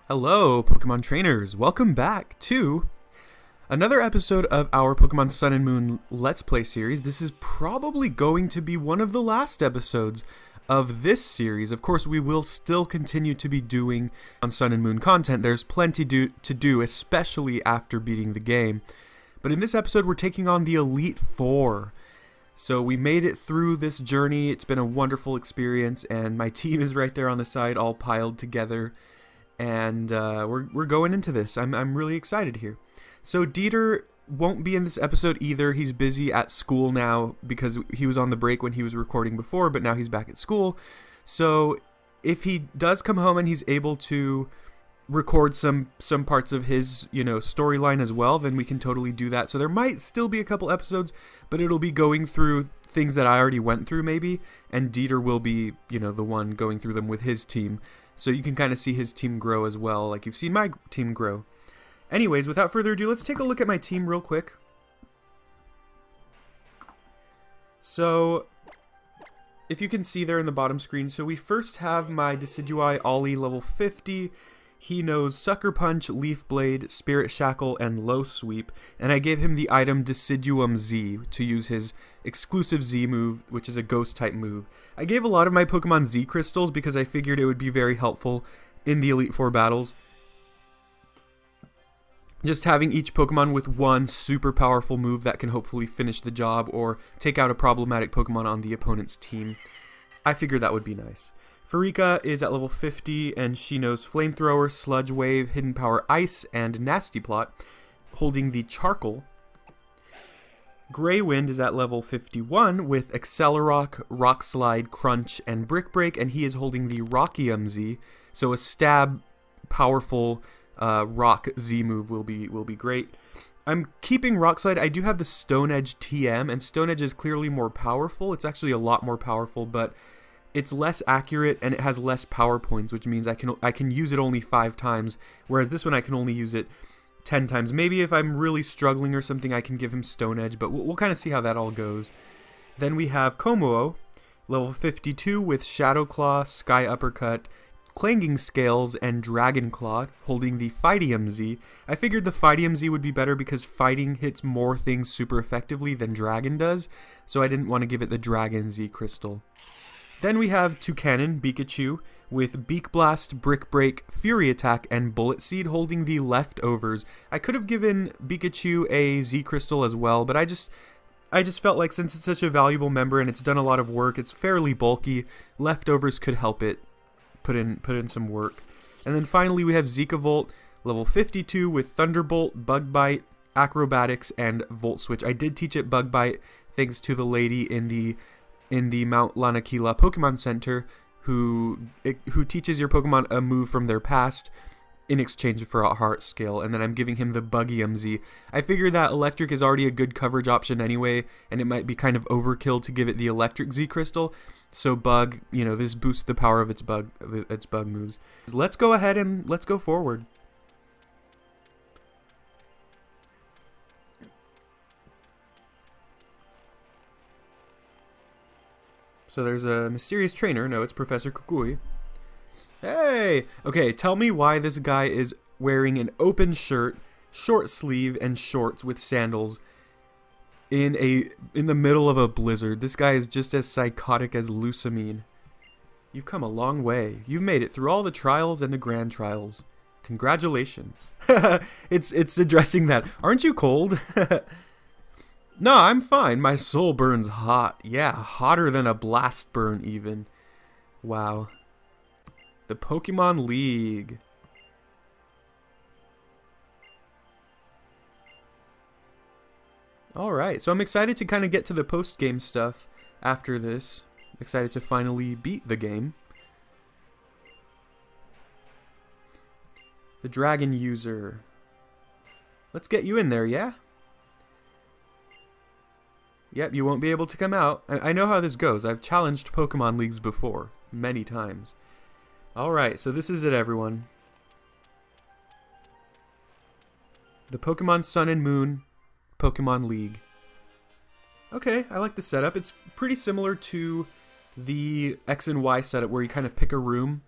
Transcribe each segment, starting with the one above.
Hello, Pokemon trainers. Welcome back to another episode of our Pokemon Sun and Moon Let's Play series. This is probably going to be one of the last episodes of this series. Of course, we will still continue to be doing on Sun and Moon content. There's plenty to do, especially after beating the game. But in this episode, we're taking on the Elite Four. So we made it through this journey. It's been a wonderful experience, and my team is right there on the side, all piled together. And we're going into this. I'm really excited here. So Deiter won't be in this episode either. He's busy at school now because he was on the break when he was recording before, but now he's back at school. So if he does come home and he's able to record some parts of his, storyline as well, then we can totally do that. So there might still be a couple episodes, but it'll be going through things that I already went through maybe, and Deiter will be, the one going through them with his team. So you can kind of see his team grow as well, like you've seen my team grow. Anyways, without further ado, let's take a look at my team real quick. So, if you can see there in the bottom screen, so we first have my Decidueye Ollie level 50. He knows Sucker Punch, Leaf Blade, Spirit Shackle, and Low Sweep, and I gave him the item Deciduum Z to use his exclusive Z move, which is a Ghost type move. I gave a lot of my Pokemon Z Crystals because I figured it would be very helpful in the Elite Four battles. Just having each Pokemon with one super powerful move that can hopefully finish the job or take out a problematic Pokemon on the opponent's team. I figured that would be nice. Farika is at level 50, and she knows Flamethrower, Sludge Wave, Hidden Power Ice, and Nasty Plot, holding the Charcoal. Grey Wind is at level 51 with Accelerock, Rock Slide, Crunch, and Brick Break, and he is holding the Rockium Z, so a stab, powerful Rock Z move will be great. I'm keeping Rock Slide. I do have the Stone Edge TM, and Stone Edge is clearly more powerful. It's actually a lot more powerful, but it's less accurate and it has less power points, which means I can use it only 5 times, whereas this one I can only use it 10 times. Maybe if I'm really struggling or something, I can give him Stone Edge, but we'll kind of see how that all goes. Then we have Komuo, level 52 with Shadow Claw, Sky Uppercut, Clanging Scales, and Dragon Claw, holding the Fightium Z. I figured the Fightium Z would be better because fighting hits more things super effectively than Dragon does, so I didn't want to give it the Dragon Z Crystal. Then we have Toucanon, Pikachu, with Beak Blast, Brick Break, Fury Attack, and Bullet Seed holding the Leftovers. I could have given Pikachu a Z Crystal as well, but I just felt like since it's such a valuable member and it's done a lot of work, it's fairly bulky, Leftovers could help it put in some work. And then finally we have Zekavolt, level 52, with Thunderbolt, Bug Bite, Acrobatics, and Volt Switch. I did teach it Bug Bite thanks to the lady in the Mount Lanakila Pokemon Center who teaches your Pokemon a move from their past in exchange for a heart scale, and then I'm giving him the Buggium Z. I figure that Electric is already a good coverage option anyway, and it might be kind of overkill to give it the Electric Z Crystal, so Bug, this boosts the power of its bug moves. Let's go ahead and let's go forward. So there's a mysterious trainer. No, it's Professor Kukui. Hey! Okay, tell me why this guy is wearing an open shirt, short sleeve, and shorts with sandals in the middle of a blizzard. This guy is just as psychotic as Lusamine. You've come a long way. You've made it through all the trials and the grand trials. Congratulations. It's addressing that. Aren't you cold? No, I'm fine. My soul burns hot. Yeah, hotter than a blast burn even. Wow. The Pokemon League. Alright, so I'm excited to kind of get to the post-game stuff after this. I'm excited to finally beat the game. The Dragon User. Let's get you in there, yeah? Yep, you won't be able to come out. I know how this goes. I've challenged Pokemon Leagues before, many times. Alright, so this is it, everyone. The Pokemon Sun and Moon Pokemon League. Okay, I like the setup. It's pretty similar to the X and Y setup where you kind of pick a room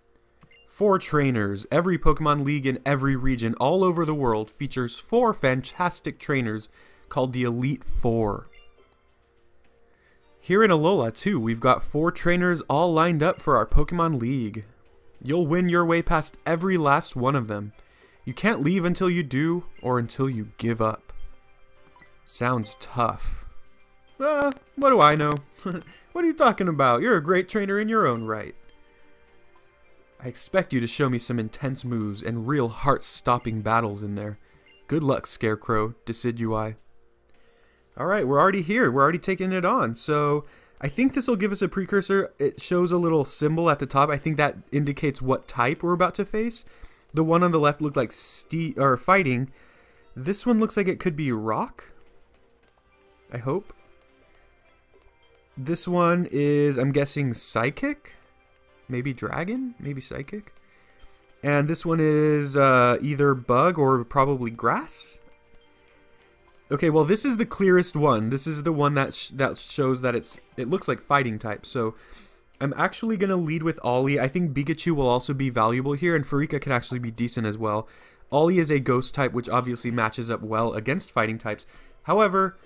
4 trainers. Every Pokemon League in every region all over the world features 4 fantastic trainers called the Elite Four. Here in Alola, too, we've got 4 trainers all lined up for our Pokemon League. You'll win your way past every last one of them. You can't leave until you do, or until you give up. Sounds tough. What do I know? What are you talking about? You're a great trainer in your own right. I expect you to show me some intense moves and real heart-stopping battles in there. Good luck, Scarecrow, Decidui. Alright, we're already here. We're already taking it on. So, I think this will give us a precursor. It shows a little symbol at the top. I think that indicates what type we're about to face. The one on the left looked like fighting. This one looks like it could be rock. I hope. This one is, I'm guessing, psychic? Maybe dragon? Maybe psychic? And this one is either bug or probably grass? Okay, well this is the clearest one. This is the one that shows that it looks like fighting type. So I'm actually going to lead with Ollie. I think Pikachu will also be valuable here, and Farika can actually be decent as well. Ollie is a ghost type, which obviously matches up well against fighting types. However,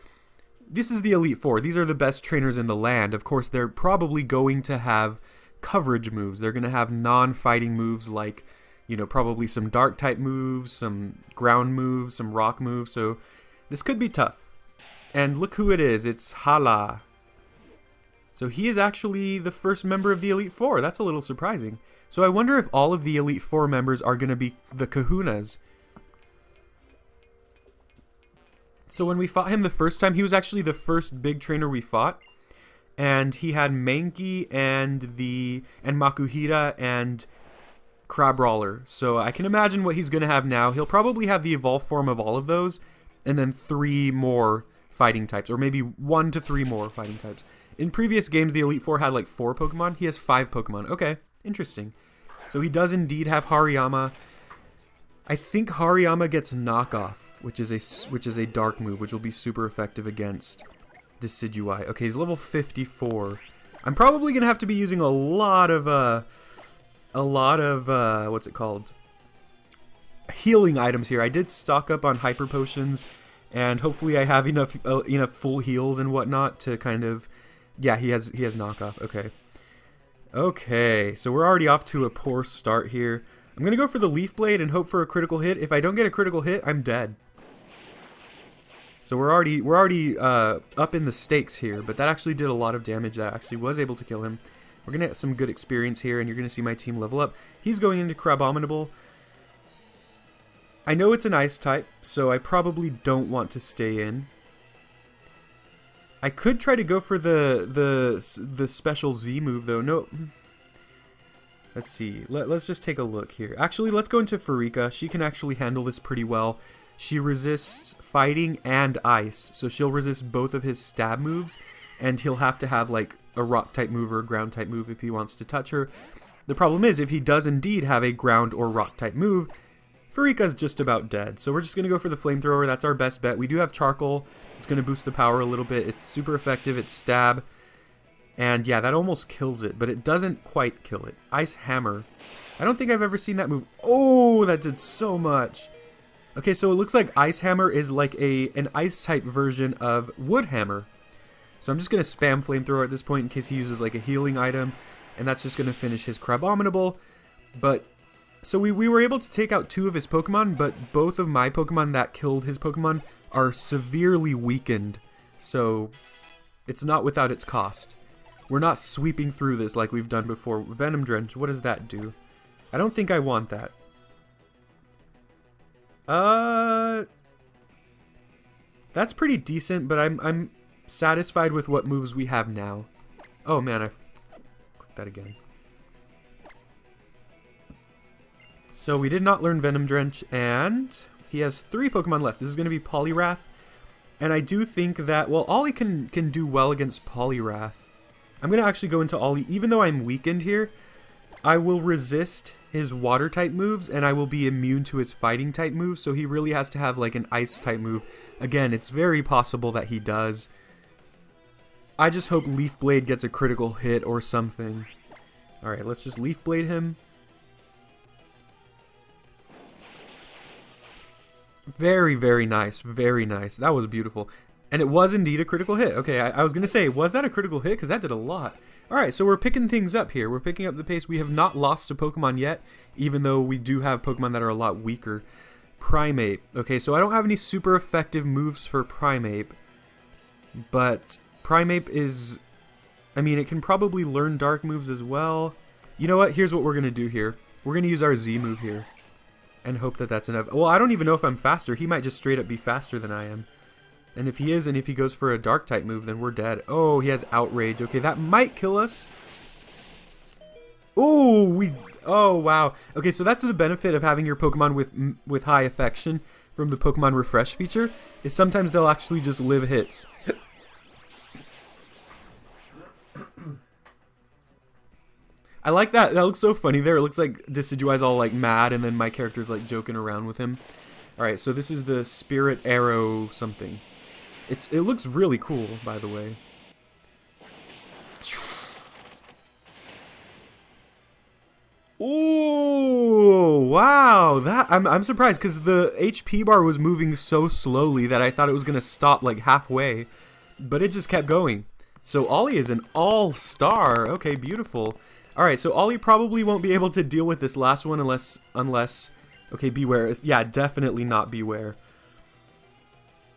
this is the Elite Four. These are the best trainers in the land. Of course, they're probably going to have coverage moves. They're going to have non-fighting moves like, you know, probably some dark type moves, some ground moves, some rock moves. So this could be tough. And look who it is. It's Hala. So he is actually the first member of the Elite Four. That's a little surprising. So I wonder if all of the Elite Four members are going to be the Kahunas. So when we fought him the first time, he was actually the first big trainer we fought. And he had Mankey and Makuhita and Crabrawler. So I can imagine what he's going to have now. He'll probably have the evolved form of all of those. And then 3 more fighting types. Or maybe 1 to 3 more fighting types. In previous games, the Elite Four had like 4 Pokemon. He has 5 Pokemon. Okay, interesting. So he does indeed have Hariyama. I think Hariyama gets knockoff, which is a dark move, which will be super effective against Decidui. Okay, he's level 54. I'm probably gonna have to be using a lot of what's it called? Healing items here. I did stock up on hyper potions, and hopefully I have enough full heals and whatnot to kind of. Yeah, he has knockoff. Okay. Okay, so we're already off to a poor start here. I'm gonna go for the Leaf Blade and hope for a critical hit. If I don't get a critical hit, I'm dead. So we're already up in the stakes here, but that actually did a lot of damage. That actually was able to kill him. We're gonna get some good experience here, and you're gonna see my team level up. He's going into Crabominable. I know it's an ice type, so I probably don't want to stay in. I could try to go for the special Z move though. No. Let's see. Let's just take a look here. Actually, let's go into Farika. She can actually handle this pretty well. She resists fighting and ice, so she'll resist both of his stab moves, and he'll have to have like a rock type move or a ground type move if he wants to touch her. The problem is, if he does indeed have a ground or rock type move, Farika's just about dead. So we're just going to go for the flamethrower. That's our best bet. We do have charcoal. It's going to boost the power a little bit. It's super effective. It's stab. And yeah, that almost kills it, but it doesn't quite kill it. Ice Hammer. I don't think I've ever seen that move. Oh, that did so much. Okay, so it looks like Ice Hammer is like an ice type version of Wood Hammer. So I'm just going to spam Flamethrower at this point in case he uses like a healing item. And that's just going to finish his Crabominable. But so we were able to take out 2 of his Pokemon, but both of my Pokemon that killed his Pokemon are severely weakened. So it's not without its cost. We're not sweeping through this like we've done before. Venom Drench, what does that do? I don't think I want that. That's pretty decent, but I'm satisfied with what moves we have now. Oh man, I clicked that again. So we did not learn Venom Drench, and he has 3 Pokemon left. This is going to be Poliwrath, and I do think that, well, Ollie can do well against Poliwrath. I'm going to actually go into Ollie. Even though I'm weakened here, I will resist his water type moves, and I will be immune to his fighting type moves, so he really has to have like an ice type move. Again, it's very possible that he does. I just hope Leaf Blade gets a critical hit or something. Alright, let's just Leaf Blade him. Very, very nice. Very nice. That was beautiful. And it was indeed a critical hit. Okay, I was going to say, was that a critical hit? Because that did a lot. Alright, so we're picking things up here. We're picking up the pace. We have not lost a Pokemon yet, even though we do have Pokemon that are a lot weaker. Primeape. Okay, so I don't have any super effective moves for Primeape. But Primeape is... I mean, it can probably learn dark moves as well. You know what? Here's what we're going to do here. We're going to use our Z move here. And hope that that's enough. Well, I don't even know if I'm faster. He might just straight up be faster than I am. And if he is, and if he goes for a dark type move, then we're dead. Oh, he has outrage. Okay, that might kill us. Oh, oh, wow. Okay, so that's the benefit of having your Pokemon with high affection from the Pokemon Refresh feature, is sometimes they'll actually just live hits. I like that. That looks so funny there. It looks like Decidueye's all like mad, and then my character's like joking around with him. Alright, so this is the Spirit Arrow something. It looks really cool, by the way. Ooh, wow. That I'm surprised because the HP bar was moving so slowly that I thought it was going to stop like halfway, but it just kept going. So Ollie is an all-star. Okay, beautiful. Alright, so Ollie probably won't be able to deal with this last one unless okay, Beware. Yeah, definitely not Beware.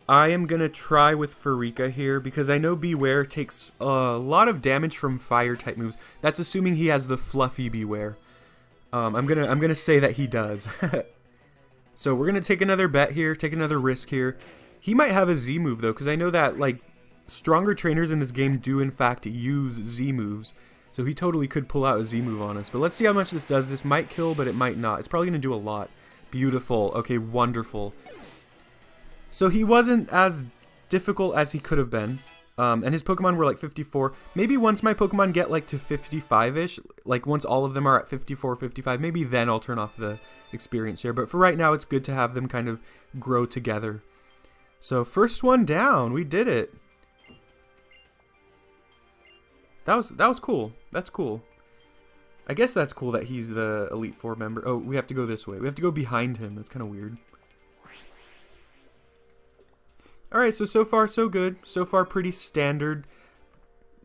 I am going to try with Furika here because I know Beware takes a lot of damage from fire-type moves. That's assuming he has the fluffy Beware. I'm gonna say that he does. So we're going to take another bet here, take another risk here. He might have a Z move though, because I know that like stronger trainers in this game do in fact use Z moves. So he totally could pull out a Z move on us. But let's see how much this does. This might kill, but it might not. It's probably going to do a lot. Beautiful. Okay, wonderful. So he wasn't as difficult as he could have been. And his Pokemon were like 54. Maybe once my Pokemon get like to 55-ish, like once all of them are at 54, 55, maybe then I'll turn off the experience here. But for right now, it's good to have them kind of grow together. So first one down. We did it. That was cool. That's cool. I guess that's cool that he's the Elite Four member. Oh, we have to go this way. We have to go behind him. That's kind of weird. Alright, so far so good. So far pretty standard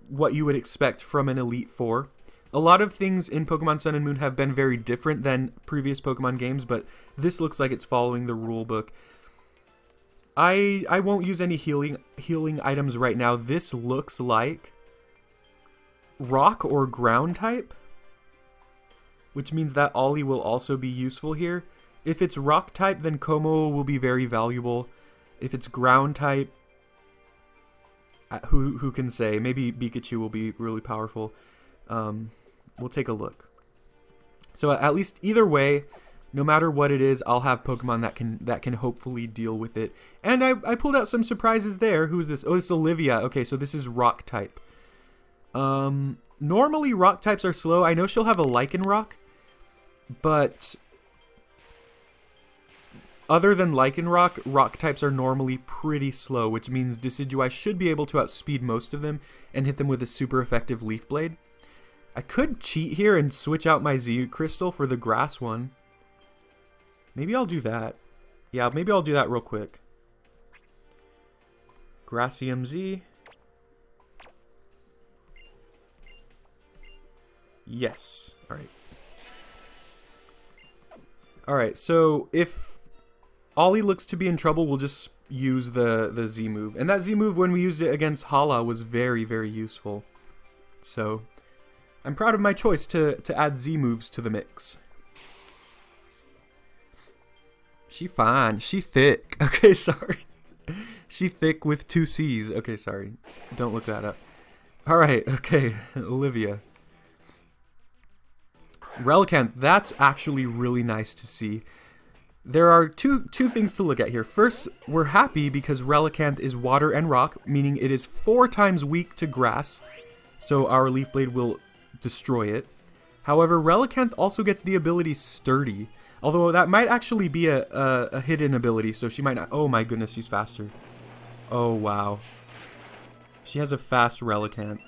what you would expect from an Elite Four. A lot of things in Pokemon Sun and Moon have been very different than previous Pokemon games, but this looks like it's following the rule book. I won't use any healing items right now. This looks like rock or ground type, which means that Ollie will also be useful here. If it's rock type, then Como will be very valuable. If it's ground type, who can say? Maybe Pikachu will be really powerful. We'll take a look. So at least either way, no matter what it is, I'll have Pokemon that can hopefully deal with it. And I pulled out some surprises there. Who is this? Oh, it's Olivia. Okay, so this is rock type. Normally rock types are slow. I know she'll have a Lycanroc, but other than Lycanroc, rock types are normally pretty slow, which means Decidueye should be able to outspeed most of them and hit them with a super effective Leaf Blade. I could cheat here and switch out my Z Crystal for the grass one. Maybe I'll do that. Yeah, maybe I'll do that real quick. Grassium Z. Yes. Alright. Alright, so if Ollie looks to be in trouble, we'll just use the Z move. And that Z move, when we used it against Hala, was very, very useful. So, I'm proud of my choice to add Z moves to the mix. She fine. She thick. Okay, sorry. She thick with 2 C's. Okay, sorry. Don't look that up. Alright, okay. Olivia. Relicanth, that's actually really nice to see. There are two things to look at here. First, we're happy because Relicanth is water and rock, meaning it is 4 times weak to grass, so our Leaf Blade will destroy it. However, Relicanth also gets the ability Sturdy, although that might actually be a hidden ability, so she might not... Oh my goodness, she's faster. Oh wow. She has a fast Relicanth.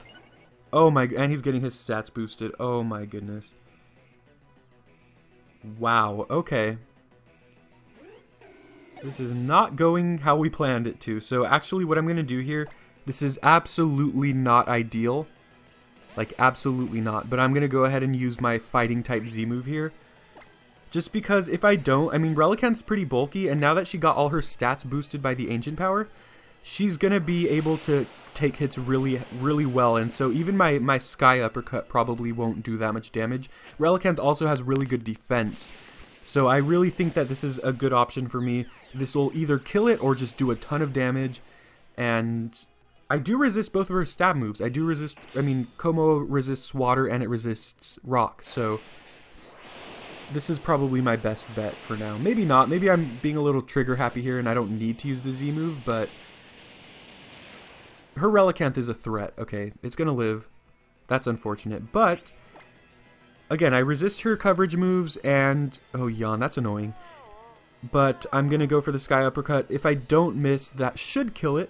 Oh my... And he's getting his stats boosted. Oh my goodness. Wow, okay. This is not going how we planned it to. So actually what I'm going to do here, this is absolutely not ideal. Like, absolutely not. But I'm going to go ahead and use my fighting type Z move here. Just because if I don't, I mean, Relicanth's pretty bulky, and now that she got all her stats boosted by the Ancient Power, she's going to be able to take hits really, really well. And so even my Sky Uppercut probably won't do that much damage. Relicanth also has really good defense. So I really think that this is a good option for me. This will either kill it or just do a ton of damage. And I do resist both of her stab moves. I do resist, I mean, Como resists water and it resists rock. So this is probably my best bet for now. Maybe not. Maybe I'm being a little trigger happy here and I don't need to use the Z move, but her Relicanth is a threat. Okay, it's going to live. That's unfortunate. But again, I resist her coverage moves and... oh, yawn, that's annoying. But I'm going to go for the Sky Uppercut. If I don't miss, that should kill it.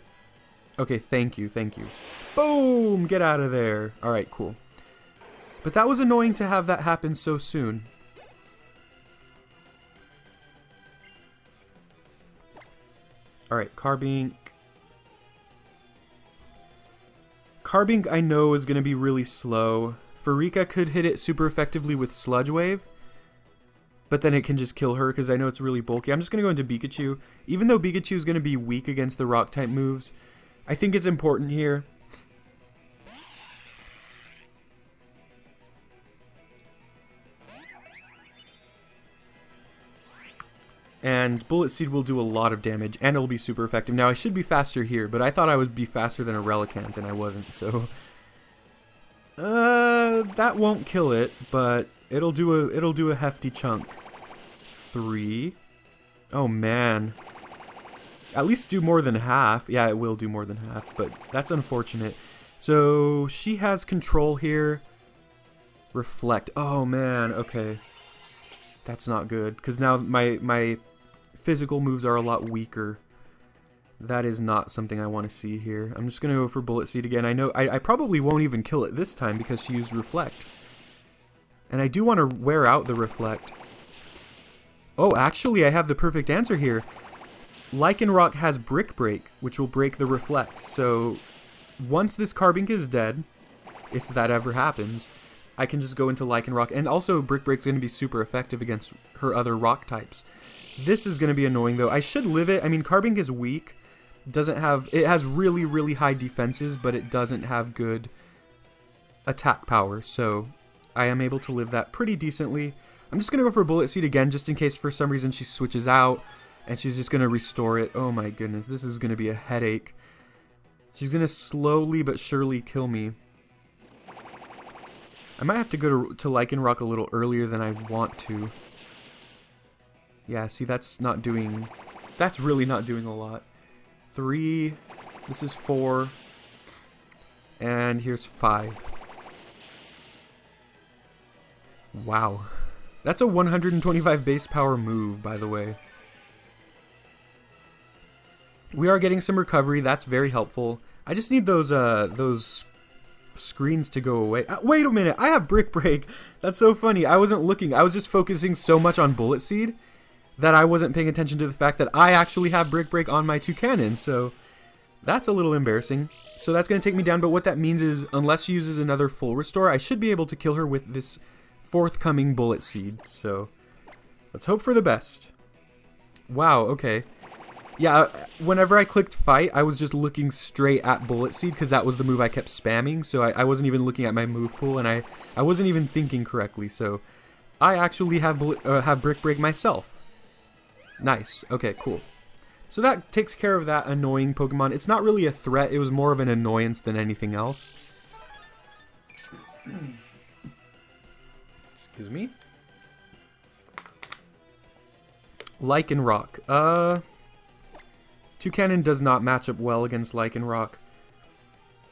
Okay, thank you, thank you. Boom! Get out of there. Alright, cool. But that was annoying to have that happen so soon. Alright, Carbink. Carbink I know is going to be really slow. Farika could hit it super effectively with Sludge Wave, but then it can just kill her because I know it's really bulky. I'm just going to go into Pikachu. Even though Pikachu is going to be weak against the Rock-type moves, I think it's important here. And Bullet Seed will do a lot of damage, and it'll be super effective. Now, I should be faster here, but I thought I would be faster than a Relicanth, and I wasn't, so... that won't kill it, but it'll do a hefty chunk. 3. Oh, man. At least do more than half. Yeah, it will do more than half, but that's unfortunate. So, she has control here. Reflect. Oh, man, okay. That's not good, because now my physical moves are a lot weaker. That is not something I want to see here. I'm just going to go for Bullet Seed again. I know I probably won't even kill it this time because she used Reflect. And I do want to wear out the Reflect. Oh, actually, I have the perfect answer here. Lycanroc has Brick Break, which will break the Reflect. So, once this Carbink is dead, if that ever happens, I can just go into Lycanroc. And also, Brick Break's going to be super effective against her other rock types. This is going to be annoying, though. I should live it. I mean, Carbink is weak. It has really, really high defenses, but it doesn't have good attack power. So, I am able to live that pretty decently. I'm just going to go for Bullet Seed again, just in case for some reason she switches out. And she's just going to restore it. Oh my goodness, this is going to be a headache. She's going to slowly but surely kill me. I might have to go to Lycanroc a little earlier than I want to. Yeah, see, that's really not doing a lot. 3, this is 4, and here's 5. Wow. That's a 125 base power move, by the way. We are getting some recovery, that's very helpful. I just need those screens to go away. Wait a minute, I have Brick Break. That's so funny. I wasn't looking. I was just focusing so much on Bullet Seed that I wasn't paying attention to the fact that I actually have Brick Break on my 2 cannons. So that's a little embarrassing. So that's going to take me down, but what that means is unless she uses another full restore, I should be able to kill her with this forthcoming Bullet Seed. So let's hope for the best. Wow, okay. Yeah, whenever I clicked fight, I was just looking straight at Bullet Seed because that was the move I kept spamming. So I wasn't even looking at my move pool, and I wasn't even thinking correctly. So I actually have Brick Break myself. Nice. Okay, cool. So that takes care of that annoying Pokemon. It's not really a threat. It was more of an annoyance than anything else. Excuse me. Lycanroc. Toucannon does not match up well against Lycanroc.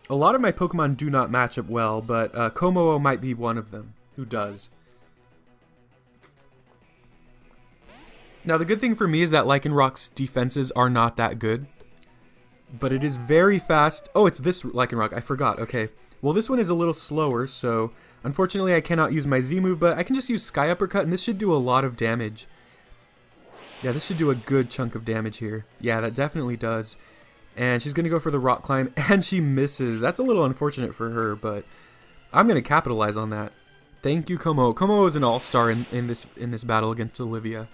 A lot of my Pokemon do not match up well, but Como might be one of them who does. Now, the good thing for me is that Lycanroc's defenses are not that good, but it is very fast. Oh, it's this Lycanroc. I forgot. Okay. Well, this one is a little slower, so unfortunately I cannot use my Z move, but I can just use Sky Uppercut, and this should do a lot of damage. Yeah, this should do a good chunk of damage here. Yeah, that definitely does. And she's going to go for the rock climb, and she misses. That's a little unfortunate for her, but I'm going to capitalize on that. Thank you, Como. Como is an all-star in this battle against Olivia.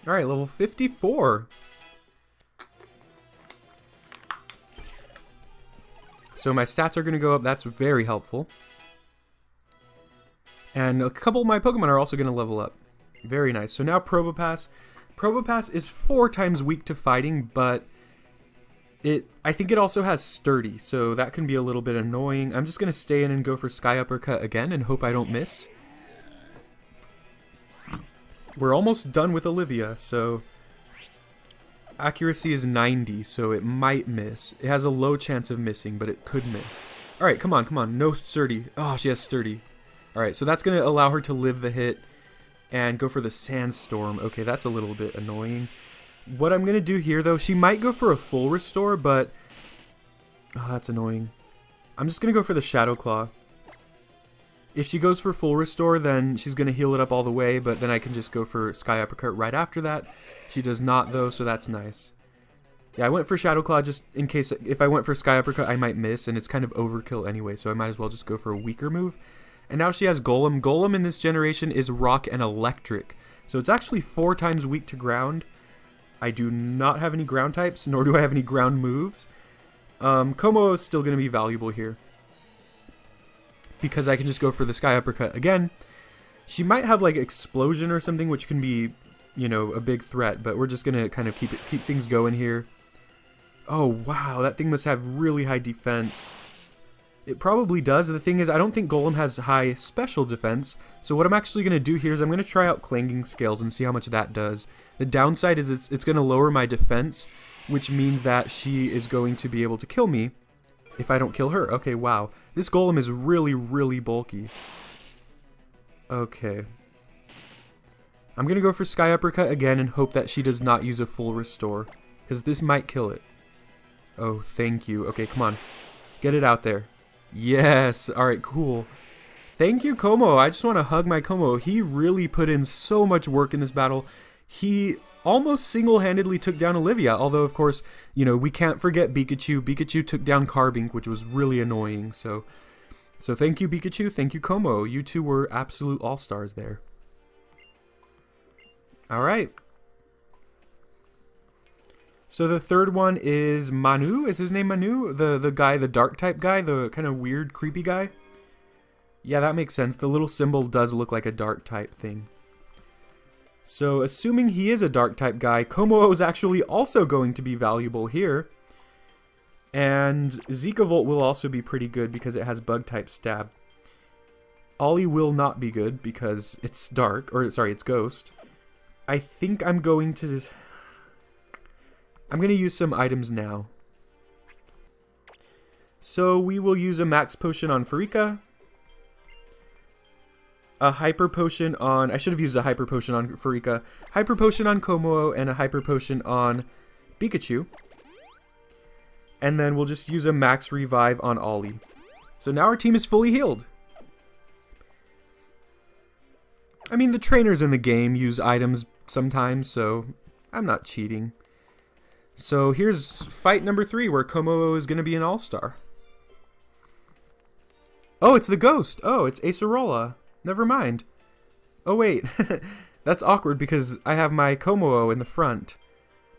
Alright, level 54. So my stats are going to go up. That's very helpful. And a couple of my Pokemon are also going to level up. Very nice. So now Probopass. Probopass is 4 times weak to fighting, but I think it also has Sturdy, so that can be a little bit annoying. I'm just going to stay in and go for Sky Uppercut again and hope I don't miss. We're almost done with Olivia, so accuracy is 90, so it might miss. It has a low chance of missing, but it could miss. Alright, come on, come on. No Sturdy. Oh, she has Sturdy. Alright, so that's going to allow her to live the hit and go for the Sandstorm. Okay, that's a little bit annoying. What I'm going to do here, though, she might go for a full restore, but oh, that's annoying. I'm just going to go for the Shadow Claw. If she goes for full restore, then she's going to heal it up all the way, but then I can just go for Sky Uppercut right after that. She does not, though, so that's nice. Yeah, I went for Shadow Claw just in case if I went for Sky Uppercut, I might miss, and it's kind of overkill anyway, so I might as well just go for a weaker move. And now she has Golem. Golem in this generation is Rock and Electric, so it's actually 4 times weak to ground. I do not have any ground types, nor do I have any ground moves. Como is still going to be valuable here, because I can just go for the Sky Uppercut again. She might have like Explosion or something, which can be, you know, a big threat, but we're just going to kind of keep things going here. Oh, wow, that thing must have really high defense. It probably does. The thing is, I don't think Golem has high special defense, so what I'm actually going to do here is I'm going to try out Clanging Scales and see how much that does. The downside is it's going to lower my defense, which means that she is going to be able to kill me if I don't kill her. Okay, wow. This Golem is really, really bulky. Okay. I'm going to go for Sky Uppercut again and hope that she does not use a full restore, because this might kill it. Oh, thank you. Okay, come on. Get it out there. Yes. Alright, cool. Thank you, Como. I just want to hug my Como. He really put in so much work in this battle. He almost single-handedly took down Olivia, although, of course, you know, we can't forget Pikachu. Pikachu took down Carbink, which was really annoying. So thank you, Pikachu. Thank you, Como. You two were absolute all-stars there. Alright. So the third one is Manu. Is his name Manu? The guy, the dark type guy, the kind of weird, creepy guy? Yeah, that makes sense. The little symbol does look like a dark type thing. So assuming he is a dark type guy, Como is actually also going to be valuable here. And Zekavolt will also be pretty good because it has bug type stab. Ollie will not be good because it's dark, or sorry, it's ghost. I think I'm going to use some items now. So we will use a max potion on Farika. A hyper potion on... I should have used a hyper potion on Farika. Hyper potion on Como and a hyper potion on Pikachu. And then we'll just use a max revive on Ollie. So now our team is fully healed. I mean, the trainers in the game use items sometimes, so I'm not cheating. So here's fight number 3, where Como is going to be an all-star. Oh, it's the ghost. Oh, it's Acerola. Never mind. Oh, wait. That's awkward because I have my Como in the front.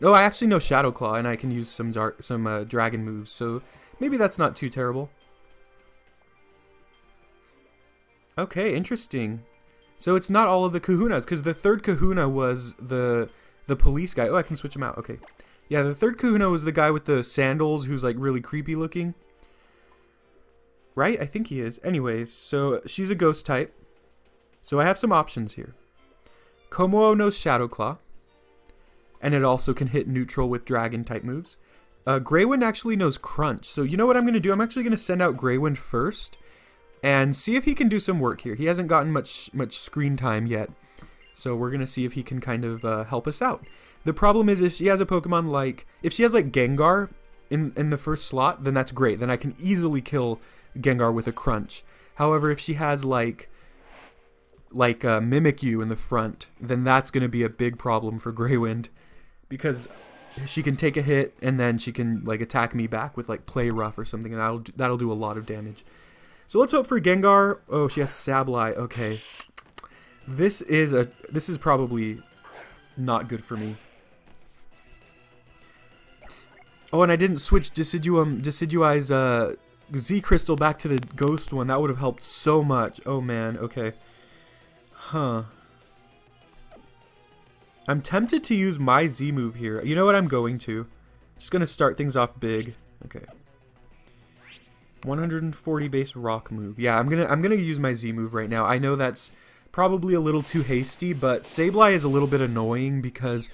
No, I actually know Shadow Claw, and I can use some dragon moves, so maybe that's not too terrible. Okay, interesting. So it's not all of the Kahunas, because the third Kahuna was the police guy. Oh, I can switch him out. Okay. Yeah, the third Kahuna was the guy with the sandals who's like really creepy looking. Right? I think he is. Anyways, so she's a ghost type. So I have some options here. Como knows Shadow Claw. And it also can hit neutral with dragon type moves. Greywind actually knows Crunch. So you know what I'm going to do? I'm actually going to send out Greywind first. And see if he can do some work here. He hasn't gotten much screen time yet. So we're going to see if he can kind of help us out. The problem is if she has a Pokemon like... If she has like Gengar in the first slot, then that's great. Then I can easily kill Gengar with a Crunch. However, if she has like like Mimikyu in the front, then that's going to be a big problem for Greywind, because she can take a hit and then she can like attack me back with like Play Rough or something, and that'll do a lot of damage. So let's hope for Gengar. Oh, she has Sableye. Okay, this is probably not good for me. Oh, and I didn't switch Decidueye's Z Crystal back to the Ghost one. That would have helped so much. Oh man. Okay. Huh. I'm tempted to use my Z move here. You know what I'm going to? Just gonna start things off big. Okay. 140 base rock move. Yeah, I'm gonna use my Z move right now. I know that's probably a little too hasty, but Sableye is a little bit annoying because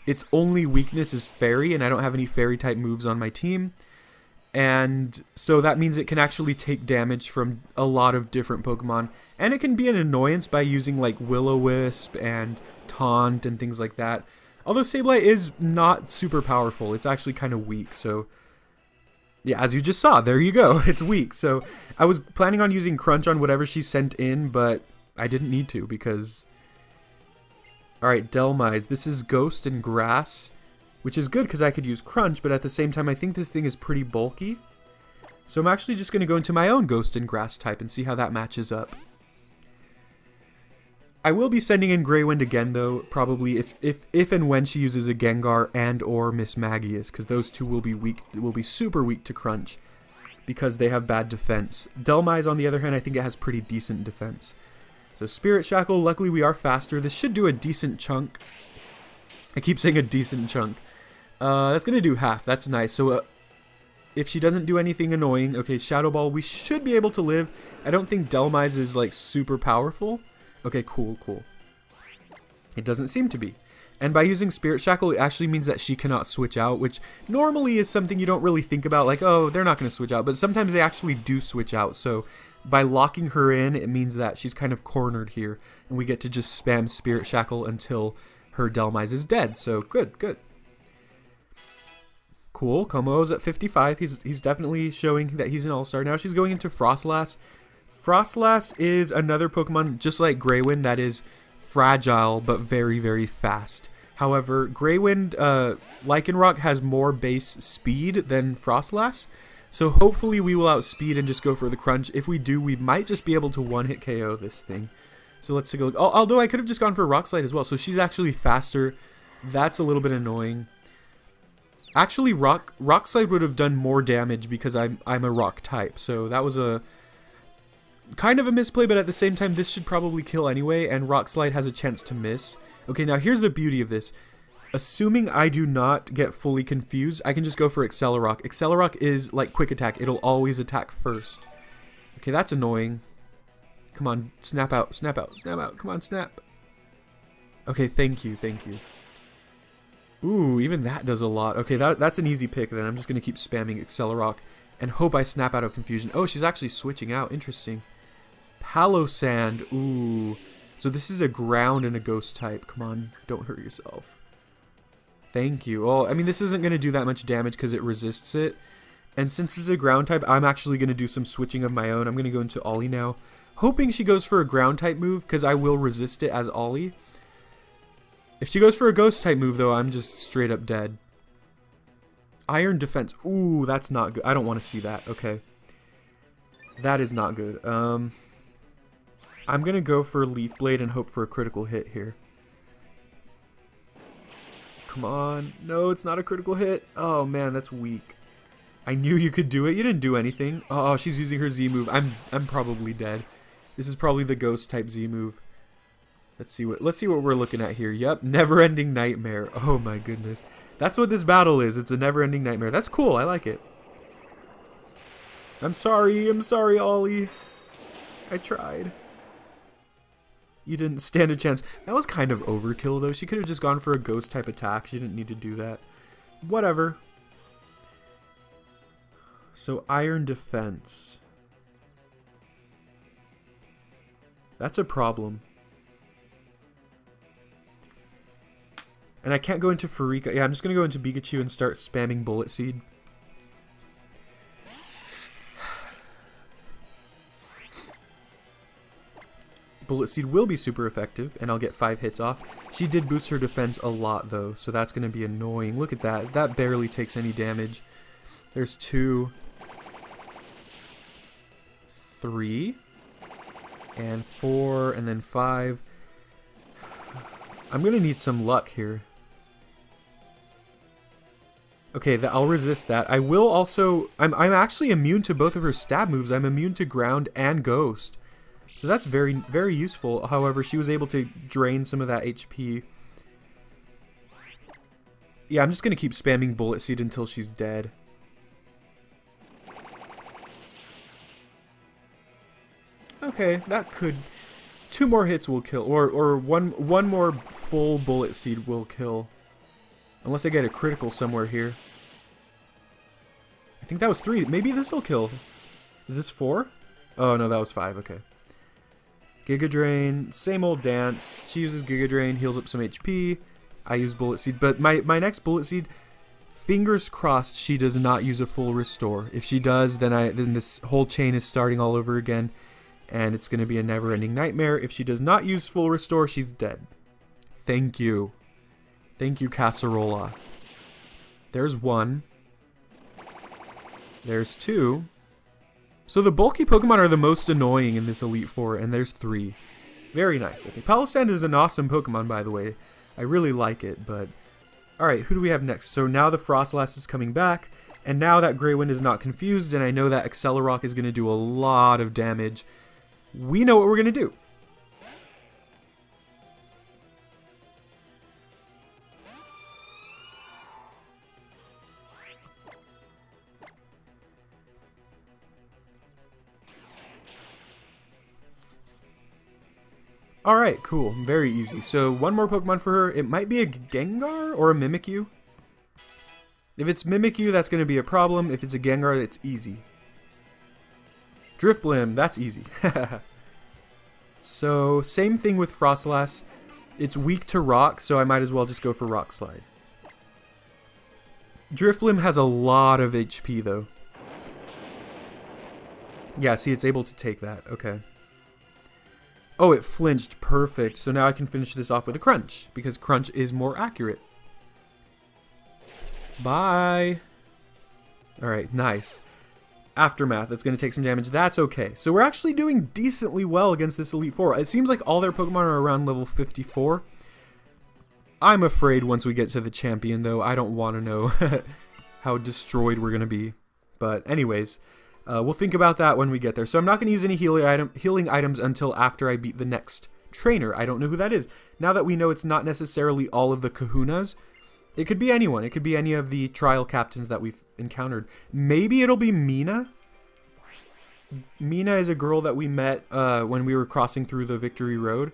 its only weakness is Fairy, and I don't have any Fairy type moves on my team. And so that means it can actually take damage from a lot of different Pokemon. And it can be an annoyance by using like Will-O-Wisp and Taunt and things like that. Although Sableye is not super powerful, it's actually kind of weak. So yeah, as you just saw, there you go. It's weak. So I was planning on using Crunch on whatever she sent in, but I didn't need to because... Alright, Delmise. This is Ghost and Grass, which is good because I could use Crunch, but at the same time I think this thing is pretty bulky. So I'm actually just going to go into my own Ghost and Grass type and see how that matches up. I will be sending in Greywind again though, probably if and when she uses a Gengar and or Miss Magius, because those two will be super weak to Crunch because they have bad defense. Delmise on the other hand, I think it has pretty decent defense. So Spirit Shackle, luckily we are faster. This should do a decent chunk. I keep saying a decent chunk. That's going to do half. That's nice. So if she doesn't do anything annoying, okay, Shadow Ball, we should be able to live. I don't think Delmise is like super powerful. Okay, cool, cool. It doesn't seem to be. And by using Spirit Shackle, it actually means that she cannot switch out, which normally is something you don't really think about, like, oh, they're not going to switch out. But sometimes they actually do switch out. So by locking her in, it means that she's kind of cornered here. And we get to just spam Spirit Shackle until her Delmise is dead. So good, good. Cool. Komo's at 55. He's definitely showing that he's an all-star. Now she's going into Frostlass. Frostlass is another Pokemon, just like Greywind, that is fragile but very, very fast. However, Greywind, Lycanroc has more base speed than Frostlass, so hopefully we will outspeed and just go for the Crunch. If we do, we might just be able to one-hit KO this thing. So let's take a look. Although I could have just gone for Rock Slide as well, so she's actually faster. That's a little bit annoying. Actually, Rock Slide would have done more damage because I'm a Rock type, so that was a kind of a misplay, but at the same time, this should probably kill anyway, and Rock Slide has a chance to miss. Okay, now here's the beauty of this. Assuming I do not get fully confused, I can just go for Accelerock. Accelerock is like Quick Attack. It'll always attack first. Okay, that's annoying. Come on, snap out, snap out, snap out. Come on, snap. Okay, thank you, thank you. Ooh, even that does a lot. Okay, that's an easy pick then. I'm just going to keep spamming Accelerock and hope I snap out of confusion. Oh, she's actually switching out. Interesting. Palossand. Ooh. So this is a ground and a ghost type. Come on, don't hurt yourself. Thank you. Oh, I mean, this isn't going to do that much damage because it resists it. And since it's a ground type, I'm actually going to do some switching of my own. I'm going to go into Ollie now, hoping she goes for a ground type move because I will resist it as Ollie. If she goes for a ghost type move, though, I'm just straight up dead. Iron Defense. Ooh, that's not good. I don't want to see that. Okay. That is not good. I'm going to go for Leaf Blade and hope for a critical hit here. Come on. No, it's not a critical hit. Oh, man, that's weak. I knew you could do it. You didn't do anything. Oh, she's using her Z move. I'm probably dead. This is probably the ghost type Z move. Let's see what we're looking at here. Yep, never-ending nightmare. Oh my goodness. That's what this battle is. It's a never-ending nightmare. That's cool. I like it. I'm sorry, Ollie. I tried. You didn't stand a chance. That was kind of overkill, though. She could have just gone for a ghost-type attack. She didn't need to do that. Whatever. So, Iron Defense. That's a problem. And I can't go into Furika. Yeah, I'm just going to go into Pikachu and start spamming Bullet Seed. Bullet Seed will be super effective, and I'll get 5 hits off. She did boost her defense a lot, though, so that's going to be annoying. Look at that. That barely takes any damage. There's 2, 3, and 4, and then 5. I'm going to need some luck here. Okay, I'll resist that. I will also... I'm actually immune to both of her stab moves. I'm immune to ground and ghost. So that's very, very useful. However, she was able to drain some of that HP. Yeah, I'm just going to keep spamming Bullet Seed until she's dead. Okay, that could... 2 more hits will kill. Or one more full Bullet Seed will kill. Unless I get a critical somewhere here. I think that was 3. Maybe this will kill. Is this 4? Oh, no, that was 5. Okay. Giga Drain. Same old dance. She uses Giga Drain. Heals up some HP. I use Bullet Seed. But my next Bullet Seed, fingers crossed she does not use a full restore. If she does, then this whole chain is starting all over again. And it's going to be a never-ending nightmare. If she does not use full restore, she's dead. Thank you. Thank you, Acerola. There's 1. There's 2. So the bulky Pokemon are the most annoying in this Elite Four, and there's 3. Very nice. Okay, Palossand is an awesome Pokemon, by the way. I really like it, but... Alright, who do we have next? So now the Frostlass is coming back, and now that Greywind is not confused, and I know that Accelerock is going to do a lot of damage. We know what we're going to do. Alright, cool. Very easy. So, 1 more Pokemon for her. It might be a Gengar or a Mimikyu. If it's Mimikyu, that's going to be a problem. If it's a Gengar, it's easy. Drifblim, that's easy. So, same thing with Frostlass. It's weak to Rock, so I might as well just go for Rock Slide. Drifblim has a lot of HP, though. Yeah, see, it's able to take that. Okay. Oh, it flinched. Perfect. So now I can finish this off with a Crunch, because Crunch is more accurate. Bye. Alright, nice. Aftermath, that's going to take some damage. That's okay. So we're actually doing decently well against this Elite Four. It seems like all their Pokemon are around level 54. I'm afraid once we get to the champion, though, I don't want to know how destroyed we're going to be. But anyways... we'll think about that when we get there. So I'm not going to use any healing items until after I beat the next trainer. I don't know who that is. Now that we know it's not necessarily all of the Kahunas, it could be anyone. It could be any of the trial captains that we've encountered. Maybe it'll be Mina. Mina is a girl that we met when we were crossing through the Victory Road.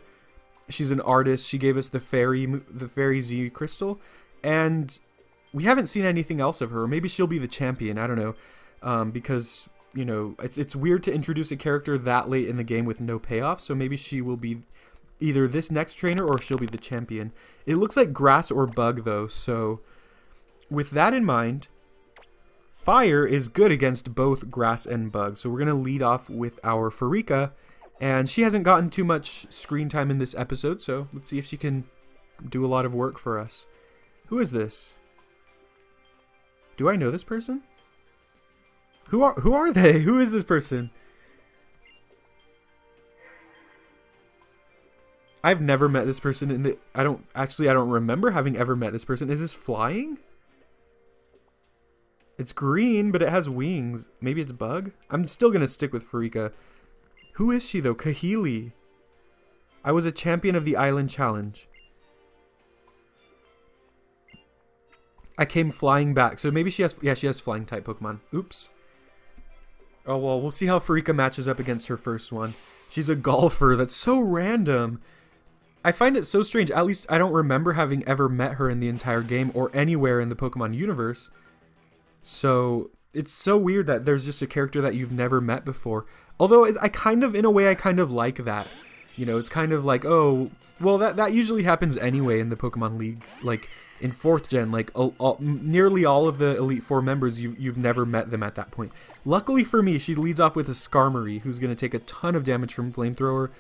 She's an artist. She gave us the Fairy Z crystal. And we haven't seen anything else of her. Maybe she'll be the champion. I don't know. Because... you know, it's weird to introduce a character that late in the game with no payoff, so maybe she will be either this next trainer or she'll be the champion. It looks like grass or bug, though, so with that in mind, fire is good against both grass and bug, so we're going to lead off with our Furika, and she hasn't gotten too much screen time in this episode, so let's see if she can do a lot of work for us. Who is this? Do I know this person? Who are they? Who is this person? I've never met this person in the... I don't remember having ever met this person. Is this flying? It's green, but it has wings. Maybe it's bug? I'm still going to stick with Furika. Who is she, though? Kahili. I was a champion of the Island Challenge. I came flying back. So maybe she has... yeah, she has flying type Pokemon. Oops. Oh, well, we'll see how Furika matches up against her first one. She's a golfer. That's so random. I find it so strange. At least I don't remember having ever met her in the entire game or anywhere in the Pokemon universe. So it's so weird that there's just a character that you've never met before. Although in a way, I kind of like that. You know, it's kind of like, oh, well, that usually happens anyway in the Pokemon League. Like, in 4th gen, like, nearly all of the Elite Four members, you've never met them at that point. Luckily for me, she leads off with a Skarmory, who's going to take a ton of damage from Flamethrower.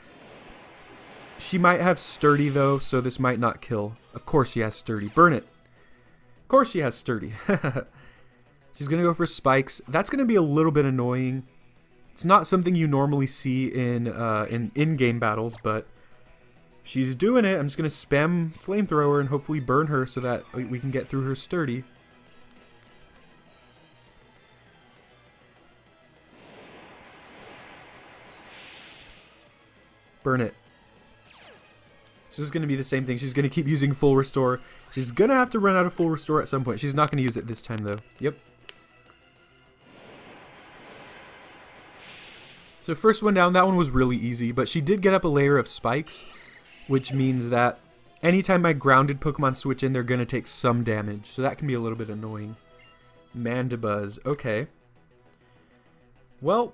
She might have sturdy though, so this might not kill. Of course she has sturdy. Burn it. Of course she has sturdy. She's going to go for spikes. That's going to be a little bit annoying. It's not something you normally see in in-game battles, but she's doing it. I'm just going to spam flamethrower and hopefully burn her so that we can get through her sturdy. Burn it. This is going to be the same thing. She's going to keep using full restore. She's going to have to run out of full restore at some point. She's not going to use it this time, though. Yep. So first one down, that one was really easy, but she did get up a layer of spikes, which means that anytime my grounded Pokemon switch in, they're going to take some damage. So that can be a little bit annoying. Mandibuzz. Okay. Well,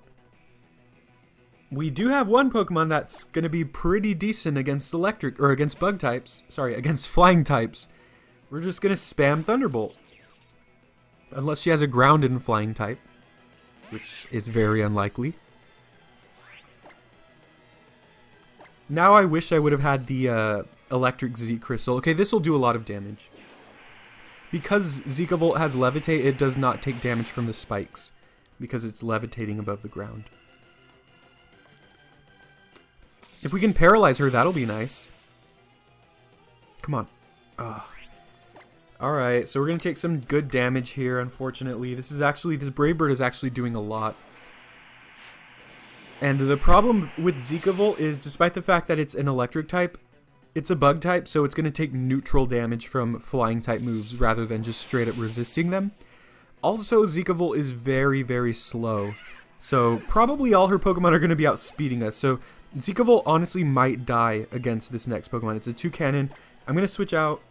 we do have one Pokemon that's going to be pretty decent against electric, or against bug types. Sorry, against flying types. We're just going to spam Thunderbolt. Unless she has a grounded and flying type, which is very unlikely. Now I wish I would have had the electric Z Crystal. Okay, this will do a lot of damage. Because Zekavolt has Levitate, it does not take damage from the spikes. Because it's levitating above the ground. If we can paralyze her, that'll be nice. Come on. Alright, so we're going to take some good damage here, unfortunately. This Brave Bird is actually doing a lot. And the problem with Zekavolt is, despite the fact that it's an electric type, it's a bug type, so it's going to take neutral damage from flying type moves rather than just straight up resisting them. Also, Zekavolt is very, very slow. So probably all her Pokemon are going to be outspeeding us. So Zekavolt honestly might die against this next Pokemon. It's a 2-cannon. I'm going to switch out.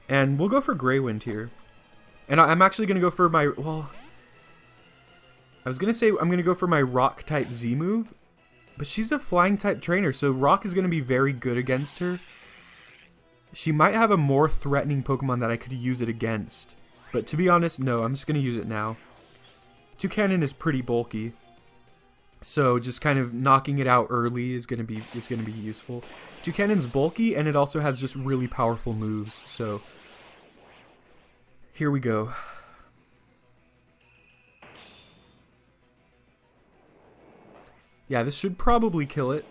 And we'll go for Grey Wind here. And I'm actually going to go for my... Well, I was going to say I'm going to go for my Rock-type Z move. But she's a Flying-type trainer, so Rock is going to be very good against her. She might have a more threatening Pokemon that I could use it against. But to be honest, no, I'm just going to use it now. 2-cannon is pretty bulky. So just kind of knocking it out early is going to be useful. 2-cannon's bulky, and it also has just really powerful moves. So here we go. Yeah, this should probably kill it.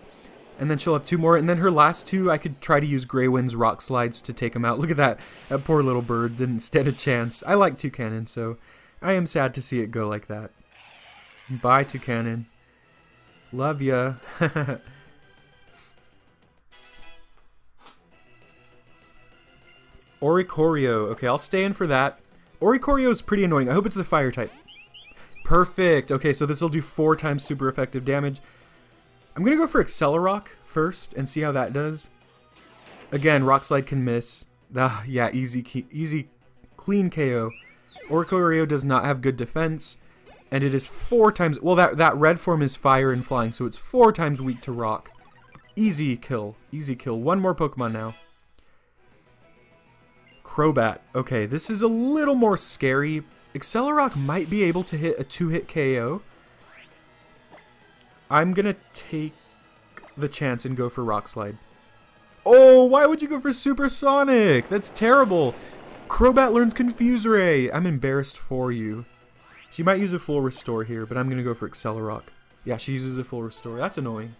And then she'll have 2 more. And then her last 2, I could try to use Grey Wind's Rock Slides to take them out. Look at that. That poor little bird didn't stand a chance. I like 2-cannon, so I am sad to see it go like that. Bye, 2-cannon. Love ya. Oricorio. Okay, I'll stay in for that. Oricorio is pretty annoying. I hope it's the fire type. Perfect. Okay, so this will do 4 times super effective damage. I'm going to go for Accelerock first and see how that does. Again, Rock Slide can miss. Yeah, easy, clean KO. Oricorio does not have good defense. And it is 4 times... Well, that red form is fire and flying, so it's 4 times weak to rock. Easy kill. Easy kill. One more Pokemon now. Crobat. Okay, this is a little more scary. Accelerock might be able to hit a 2-hit KO. I'm going to take the chance and go for Rock Slide. Oh, why would you go for Supersonic? That's terrible. Crobat learns Confuse Ray. I'm embarrassed for you. She might use a full restore here, but I'm going to go for Accelerock. Yeah, she uses a full restore. That's annoying.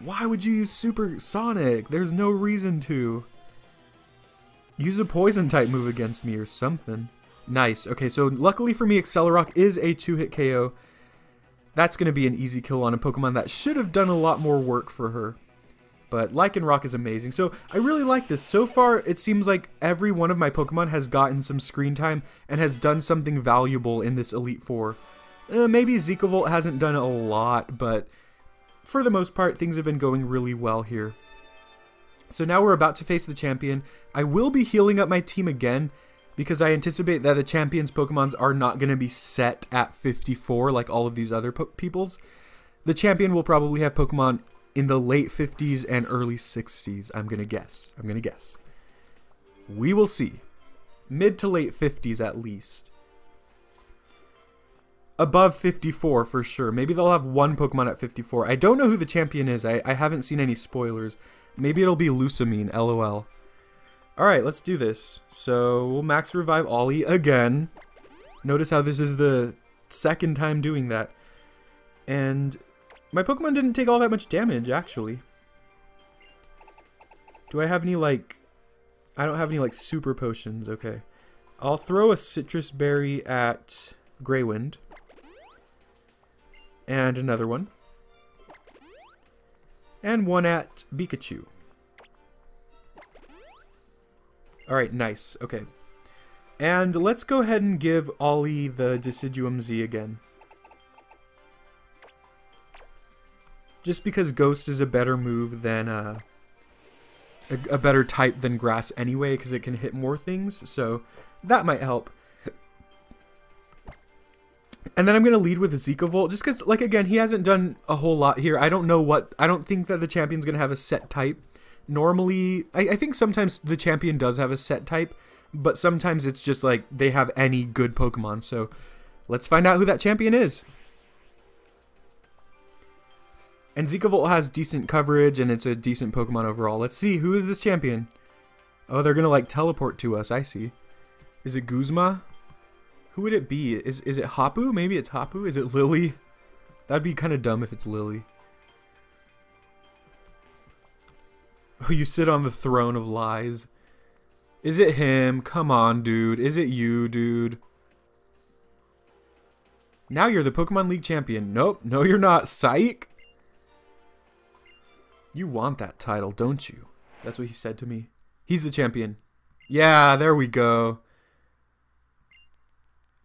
Why would you use Supersonic? There's no reason to. Use a poison type move against me or something. Nice. Okay, so luckily for me, Accelerock is a 2-hit KO. That's going to be an easy kill on a Pokemon that should have done a lot more work for her. But Lycanroc is amazing. So I really like this. So far, it seems like every one of my Pokemon has gotten some screen time and has done something valuable in this Elite Four. Maybe Zekavolt hasn't done a lot, but for the most part, things have been going really well here. So now we're about to face the champion. I will be healing up my team again because I anticipate that the champion's Pokemons are not going to be set at 54 like all of these other people's. The champion will probably have Pokemon in the late 50s and early 60s, I'm going to guess. We will see. Mid to late 50s at least. above 54 for sure. Maybe they'll have one Pokemon at 54. I don't know who the champion is. I haven't seen any spoilers. Maybe it'll be Lusamine, LOL. Alright, let's do this. So, we'll max revive Ollie again. Notice how this is the second time doing that. And my Pokemon didn't take all that much damage, actually. Do I have any, like... I don't have any, like, super potions. Okay. I'll throw a citrus berry at Greywind. And another one. And one at Pikachu. Alright, nice. Okay. And let's go ahead and give Ollie the Deciduum Z again. Just because Ghost is a better move than, a better type than Grass anyway, because it can hit more things, so that might help. And then I'm going to lead with a Zekavolt, just because, like, again, he hasn't done a whole lot here. I don't think that the champion's going to have a set type. Normally, I think sometimes the champion does have a set type, but sometimes it's just, like, they have any good Pokemon. So, let's find out who that champion is. And Zekavolt has decent coverage, and it's a decent Pokemon overall. Let's see, who is this champion? Oh, they're going to, like, teleport to us, I see. Is it Guzma? Who would it be? Is it Hapu? Maybe it's Hapu? Is it Lily? That'd be kind of dumb if it's Lily. Oh, you sit on the throne of lies. Is it him? Come on, dude. Is it you, dude? Now you're the Pokemon League champion. Nope. No, you're not. Psych. You want that title, don't you? That's what he said to me. He's the champion. Yeah, there we go.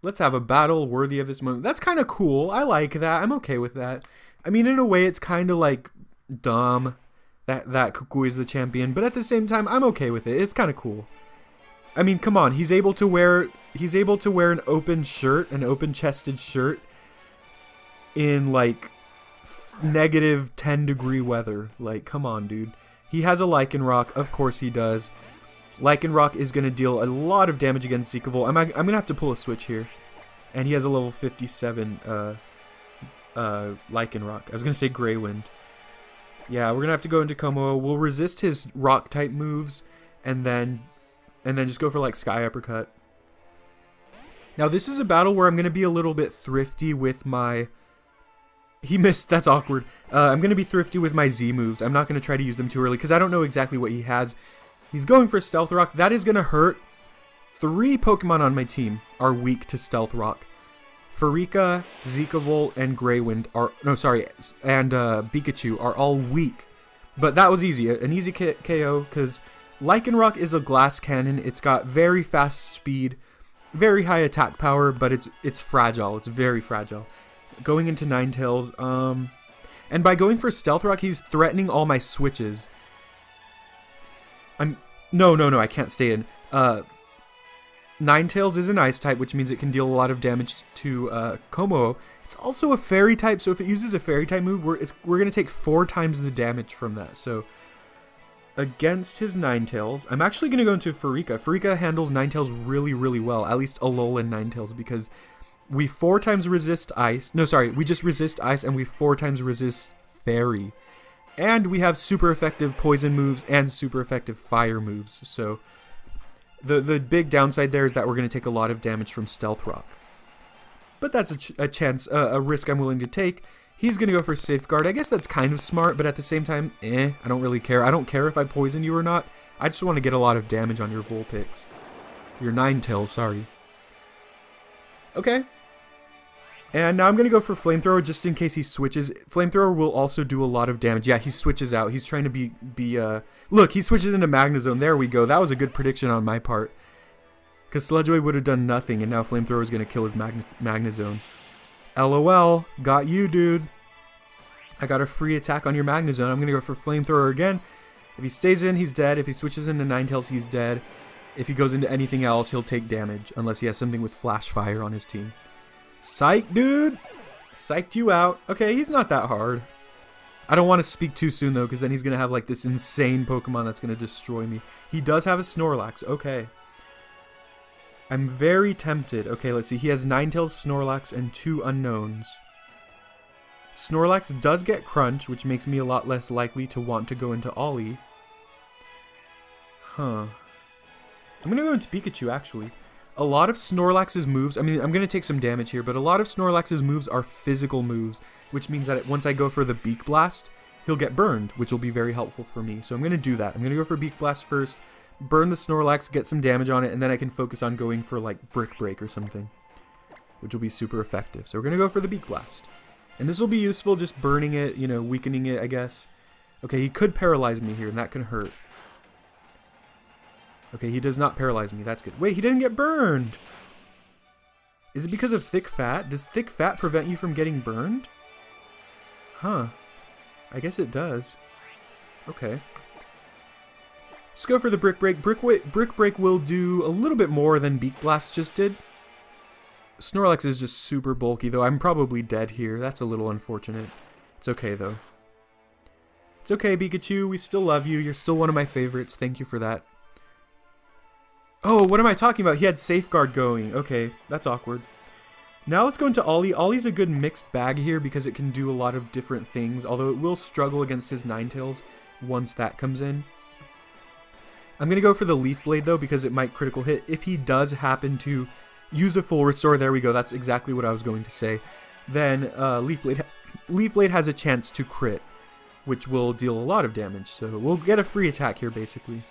Let's have a battle worthy of this moment. That's kind of cool. I like that. I'm okay with that. I mean, in a way, it's kind of like dumb that Kukui is the champion, but at the same time, I'm okay with it. It's kind of cool. I mean, come on. He's able to wear an open shirt, an open-chested shirt, in like negative 10-degree weather. Like, come on, dude. He has a Lycanroc. Of course he does. Lycanroc is going to deal a lot of damage against Zekavolt. I'm going to have to pull a switch here. And he has a level 57 Lycanroc. I was going to say Greywind. Yeah, we're going to have to go into Como. We'll resist his rock-type moves. And then just go for, like, Sky Uppercut. Now, this is a battle where I'm going to be a little bit thrifty with my... He missed. That's awkward. I'm going to be thrifty with my Z moves. I'm not going to try to use them too early because I don't know exactly what he has. He's going for Stealth Rock. That is going to hurt. 3 Pokemon on my team are weak to Stealth Rock. Furika, Zekavolt, and Greywind are... No, sorry. And Pikachu are all weak. But that was easy. An easy KO because Lycanroc is a glass cannon. It's got very fast speed, very high attack power, but it's fragile. It's very fragile. Going into Ninetales. And by going for Stealth Rock, he's threatening all my switches. No, I can't stay in. Ninetales is an ice type, which means it can deal a lot of damage to Como. It's also a fairy type, so if it uses a fairy type move, we're going to take 4 times the damage from that. So against his Ninetales, I'm actually going to go into Furika. Furika handles Ninetales really, really well, at least Alola and Ninetales, because we 4 times resist ice. No, sorry, we just resist ice, and we 4 times resist fairy. And we have super effective poison moves and super effective fire moves. So the big downside there is that we're going to take a lot of damage from Stealth Rock. But that's a risk I'm willing to take. He's going to go for Safeguard. I guess that's kind of smart, but at the same time, I don't really care. I don't care if I poison you or not. I just want to get a lot of damage on your Vulpix. Your Ninetales, sorry. Okay. And now I'm going to go for Flamethrower just in case he switches. Flamethrower will also do a lot of damage. Yeah, he switches out. He's trying to Look, he switches into Magnezone. There we go. That was a good prediction on my part. Because Sludgewave would have done nothing, and now Flamethrower is going to kill his Magnezone. LOL. Got you, dude. I got a free attack on your Magnezone. I'm going to go for Flamethrower again. If he stays in, he's dead. If he switches into Ninetales, he's dead. If he goes into anything else, he'll take damage. Unless he has something with Flash Fire on his team. Psych, dude! Psyched you out. Okay, he's not that hard. I don't want to speak too soon, though, because then he's going to have, like, this insane Pokemon that's going to destroy me. He does have a Snorlax. Okay. I'm very tempted. Okay, let's see. He has Ninetales, Snorlax, and 2 unknowns. Snorlax does get Crunch, which makes me a lot less likely to want to go into Ollie. Huh. I'm going to go into Pikachu, actually. A lot of Snorlax's moves, I mean, I'm going to take some damage here, but a lot of Snorlax's moves are physical moves, which means that once I go for the Beak Blast, he'll get burned, which will be very helpful for me. So I'm going to do that. I'm going to go for Beak Blast first, burn the Snorlax, get some damage on it, and then I can focus on going for, like, Brick Break or something, which will be super effective. So we're going to go for the Beak Blast. And this will be useful, just burning it, you know, weakening it, I guess. Okay, he could paralyze me here, and that can hurt. Okay, he does not paralyze me. That's good. Wait, he didn't get burned! Is it because of thick fat? Does thick fat prevent you from getting burned? Huh. I guess it does. Okay. Let's go for the Brick Break. Brick Break will do a little bit more than Beak Blast just did. Snorlax is just super bulky, though. I'm probably dead here. That's a little unfortunate. It's okay, though. It's okay, Pikachu. We still love you. You're still one of my favorites. Thank you for that. Oh, what am I talking about? He had Safeguard going. Okay, that's awkward. Now let's go into Ollie. Ollie's a good mixed bag here because it can do a lot of different things, although it will struggle against his Ninetales once that comes in. I'm going to go for the Leaf Blade, though, because it might critical hit. If he does happen to use a full restore, there we go, that's exactly what I was going to say, then Leaf Blade has a chance to crit, which will deal a lot of damage. So we'll get a free attack here, basically.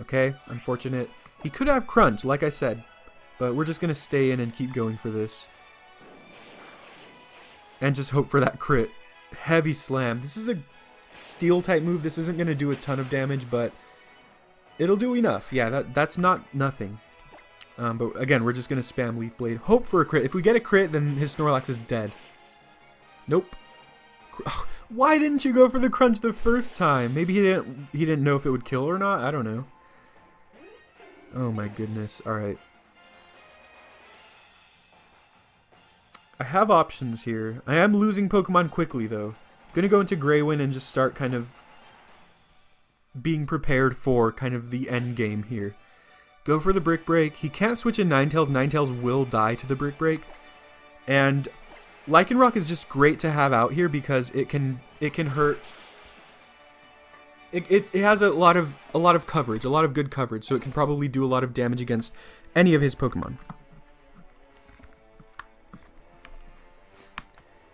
Okay, unfortunate. He could have Crunch, like I said, but we're just going to stay in and keep going for this. And just hope for that crit. Heavy Slam. This is a Steel-type move. This isn't going to do a ton of damage, but it'll do enough. Yeah, that's not nothing. But again, we're just going to spam Leaf Blade. Hope for a crit. If we get a crit, then his Snorlax is dead. Nope. Why didn't you go for the Crunch the first time? Maybe he didn't know if it would kill or not. I don't know. Oh my goodness. Alright. I have options here. I am losing Pokemon quickly, though. I'm going to go into Greywin and just start kind of being prepared for kind of the end game here. Go for the Brick Break. He can't switch in Ninetales. Ninetales will die to the Brick Break. And Lycanroc is just great to have out here because it can hurt. It has a lot of coverage, a lot of good coverage, so it can probably do a lot of damage against any of his Pokemon.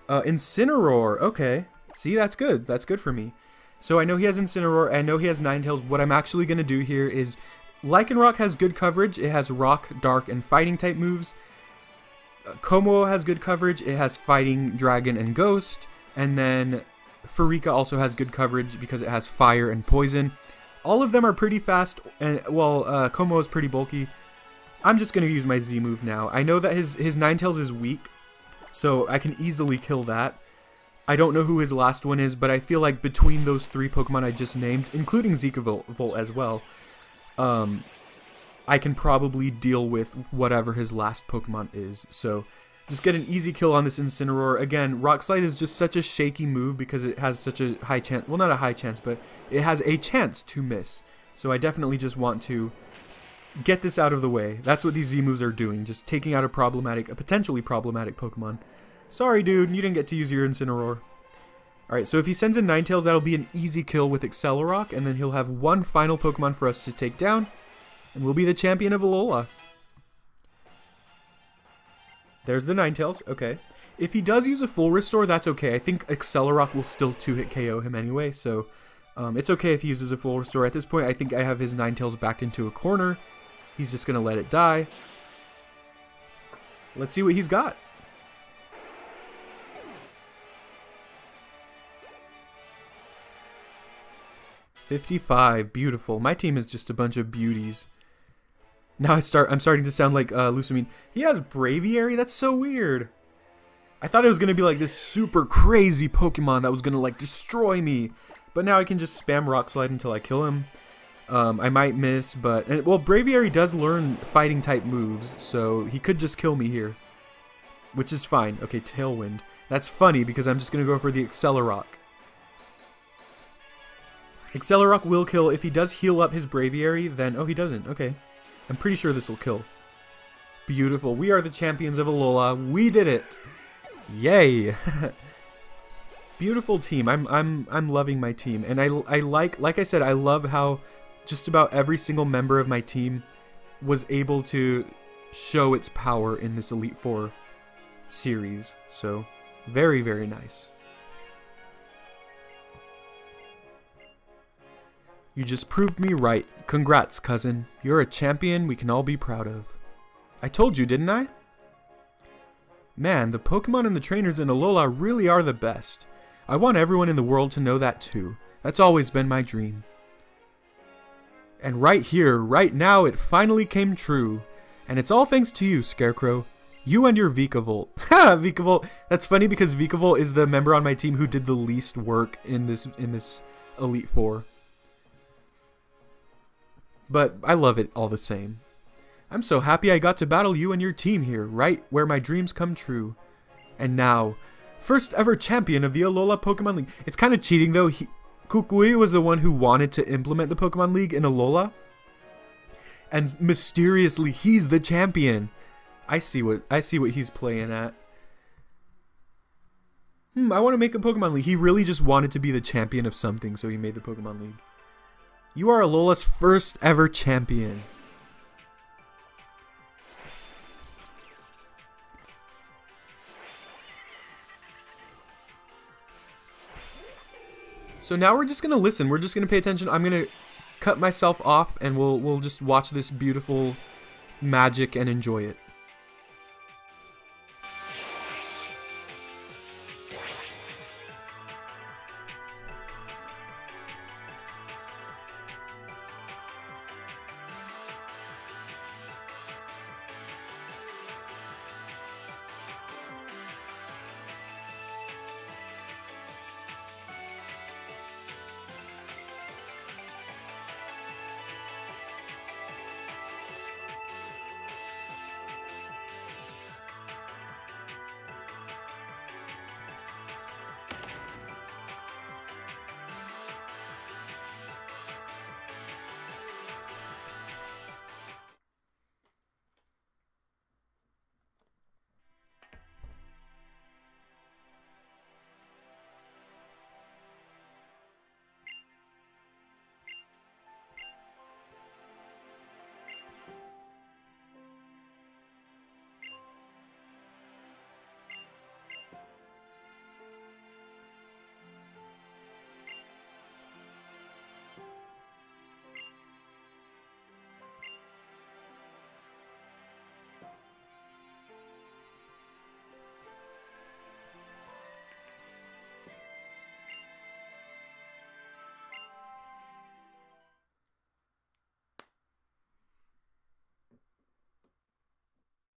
Incineroar, okay. See, that's good. That's good for me. So I know he has Incineroar, I know he has Ninetales. What I'm actually going to do here is Lycanroc has good coverage. It has Rock, Dark, and Fighting type moves. Como has good coverage. It has Fighting, Dragon, and Ghost. And then Furika also has good coverage because it has Fire and Poison. All of them are pretty fast, and well, Como is pretty bulky. I'm just going to use my Z move now. I know that his Ninetales is weak, so I can easily kill that. I don't know who his last one is, but I feel like between those 3 Pokemon I just named, including Zekavolt as well, I can probably deal with whatever his last Pokemon is. So just get an easy kill on this Incineroar. Again, Rock Slide is just such a shaky move because it has such a high chance, well, not a high chance, but it has a chance to miss. So I definitely just want to get this out of the way. That's what these Z moves are doing, just taking out a potentially problematic Pokemon. Sorry, dude, you didn't get to use your Incineroar. Alright, so if he sends in Ninetales, that'll be an easy kill with Accelerock, and then he'll have one final Pokemon for us to take down, and we'll be the champion of Alola. There's the Ninetales, okay. If he does use a full restore, that's okay. I think Accelerock will still 2-hit KO him anyway, so it's okay if he uses a full restore. At this point, I think I have his Ninetales backed into a corner. He's just going to let it die. Let's see what he's got. $55, beautiful. My team is just a bunch of beauties. Now I'm starting to sound like Lusamine. He has Braviary? That's so weird. I thought it was going to be like this super crazy Pokemon that was going to like destroy me. But now I can just spam Rock Slide until I kill him. I might miss, but well, Braviary does learn fighting type moves, so he could just kill me here, which is fine. Okay, Tailwind. That's funny because I'm just going to go for the Accelerock. Accelerock will kill. If he does heal up his Braviary, then... Oh, he doesn't. Okay. I'm pretty sure this will kill. beautiful. We are the champions of Alola. We did it. Yay. Beautiful team. I'm loving my team. And I like I said, I love how just about every single member of my team was able to show its power in this Elite Four series. So, very, very nice. You just proved me right. Congrats, cousin. You're a champion we can all be proud of. I told you, didn't I? Man, the Pokemon and the trainers in Alola really are the best. I want everyone in the world to know that too. That's always been my dream. And right here, right now, it finally came true. And it's all thanks to you, Scarecrow. You and your Vikavolt. Ha! Vikavolt. That's funny because Vikavolt is the member on my team who did the least work in this Elite Four. But I love it all the same. I'm so happy I got to battle you and your team here, right where my dreams come true. And now, first ever champion of the Alola Pokemon League. It's kind of cheating though. Kukui was the one who wanted to implement the Pokemon League in Alola. And mysteriously, he's the champion. I see what he's playing at. I want to make a Pokemon League. He really just wanted to be the champion of something, so he made the Pokemon League. You are Alola's first ever champion. So now we're just gonna listen. We're just gonna pay attention. I'm gonna cut myself off, and we'll just watch this beautiful magic and enjoy it.